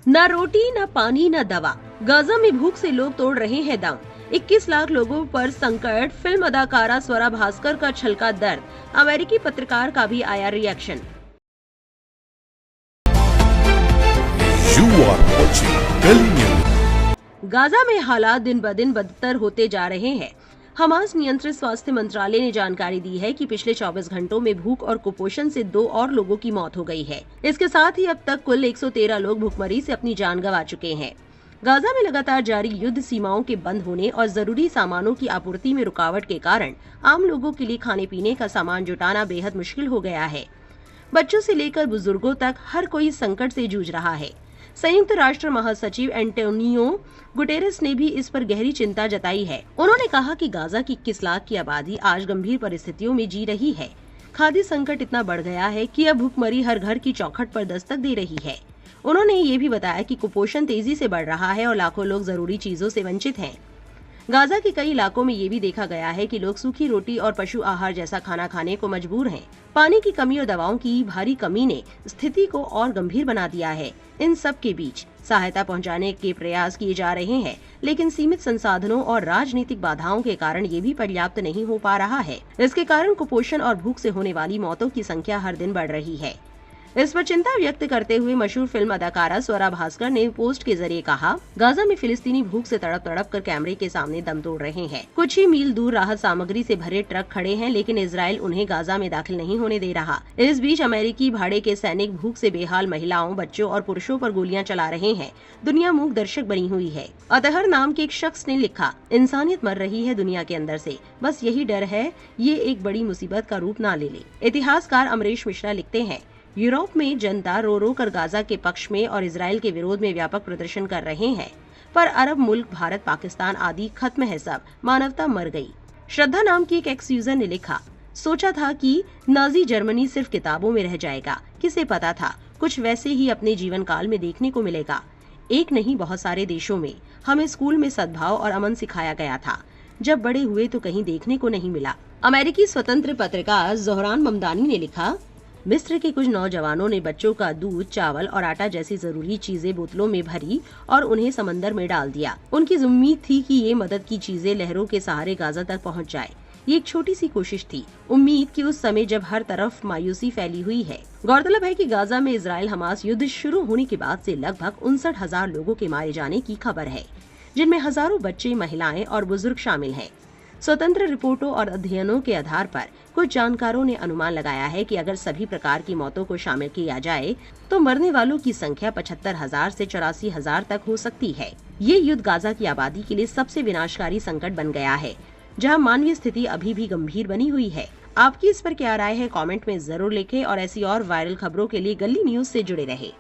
न रोटी, न पानी, न दवा। गाजा में भूख से लोग तोड़ रहे हैं दम। 21 लाख लोगों पर संकट। फिल्म अदाकारा स्वरा भास्कर का छलका दर्द। अमेरिकी पत्रकार का भी आया रिएक्शन। गाजा में हालात दिन ब दिन बदतर होते जा रहे हैं। हमास नियंत्रित स्वास्थ्य मंत्रालय ने जानकारी दी है कि पिछले 24 घंटों में भूख और कुपोषण से 2 और लोगों की मौत हो गई है। इसके साथ ही अब तक कुल 113 लोग भूखमरी से अपनी जान गंवा चुके हैं। गाजा में लगातार जारी युद्ध, सीमाओं के बंद होने और जरूरी सामानों की आपूर्ति में रुकावट के कारण आम लोगों के लिए खाने पीने का सामान जुटाना बेहद मुश्किल हो गया है। बच्चों से लेकर बुजुर्गों तक हर कोई संकट से जूझ रहा है। संयुक्त राष्ट्र महासचिव एंटोनियो गुटेरेस ने भी इस पर गहरी चिंता जताई है। उन्होंने कहा कि गाजा की 21 लाख की आबादी आज गंभीर परिस्थितियों में जी रही है। खाद्य संकट इतना बढ़ गया है कि अब भूखमरी हर घर की चौखट पर दस्तक दे रही है। उन्होंने ये भी बताया कि कुपोषण तेजी से बढ़ रहा है और लाखों लोग जरूरी चीजों से वंचित हैं। गाजा के कई इलाकों में ये भी देखा गया है कि लोग सूखी रोटी और पशु आहार जैसा खाना खाने को मजबूर हैं। पानी की कमी और दवाओं की भारी कमी ने स्थिति को और गंभीर बना दिया है। इन सब के बीच सहायता पहुंचाने के प्रयास किए जा रहे हैं, लेकिन सीमित संसाधनों और राजनीतिक बाधाओं के कारण ये भी पर्याप्त नहीं हो पा रहा है। इसके कारण कुपोषण और भूख से होने वाली मौतों की संख्या हर दिन बढ़ रही है। इस पर चिंता व्यक्त करते हुए मशहूर फिल्म अदाकारा स्वरा भास्कर ने पोस्ट के जरिए कहा, गाजा में फिलिस्तीनी भूख से तड़प तड़प कर कैमरे के सामने दम तोड़ रहे हैं। कुछ ही मील दूर राहत सामग्री से भरे ट्रक खड़े हैं, लेकिन इजराइल उन्हें गाजा में दाखिल नहीं होने दे रहा। इस बीच अमेरिकी भाड़े के सैनिक भूख से बेहाल महिलाओं, बच्चों और पुरुषों पर गोलियां चला रहे हैं। दुनिया मूक दर्शक बनी हुई है। अतहर नाम के एक शख्स ने लिखा, इंसानियत मर रही है दुनिया के अंदर से। बस यही डर है ये एक बड़ी मुसीबत का रूप ना ले ले। इतिहासकार अमरीश मिश्रा लिखते हैं, यूरोप में जनता रो रो कर गाजा के पक्ष में और इजराइल के विरोध में व्यापक प्रदर्शन कर रहे हैं, पर अरब मुल्क, भारत, पाकिस्तान आदि खत्म है सब, मानवता मर गई। श्रद्धा नाम की एक एक्स यूजर ने लिखा, सोचा था कि नाजी जर्मनी सिर्फ किताबों में रह जाएगा, किसे पता था कुछ वैसे ही अपने जीवन काल में देखने को मिलेगा। एक नहीं बहुत सारे देशों में हमें स्कूल में सद्भाव और अमन सिखाया गया था, जब बड़े हुए तो कहीं देखने को नहीं मिला। अमेरिकी स्वतंत्र पत्रकार जोहरान ममदानी ने लिखा, मिस्र के कुछ नौजवानों ने बच्चों का दूध, चावल और आटा जैसी जरूरी चीजें बोतलों में भरी और उन्हें समंदर में डाल दिया। उनकी उम्मीद थी कि ये मदद की चीजें लहरों के सहारे गाजा तक पहुंच जाए। ये एक छोटी सी कोशिश थी, उम्मीद कि उस समय जब हर तरफ मायूसी फैली हुई है। गौरतलब है कि गाजा में इजराइल हमास युद्ध शुरू होने के बाद से लगभग 59,000 लोगों के मारे जाने की खबर है, जिनमें हजारों बच्चे, महिलाएं और बुजुर्ग शामिल हैं। स्वतंत्र रिपोर्टों और अध्ययनों के आधार पर कुछ जानकारों ने अनुमान लगाया है कि अगर सभी प्रकार की मौतों को शामिल किया जाए तो मरने वालों की संख्या 75,000 से 84,000 तक हो सकती है। ये युद्ध गाजा की आबादी के लिए सबसे विनाशकारी संकट बन गया है, जहां मानवीय स्थिति अभी भी गंभीर बनी हुई है। आपकी इस पर क्या राय है, कमेंट में जरूर लिखें और ऐसी और वायरल खबरों के लिए गली न्यूज से जुड़े रहें।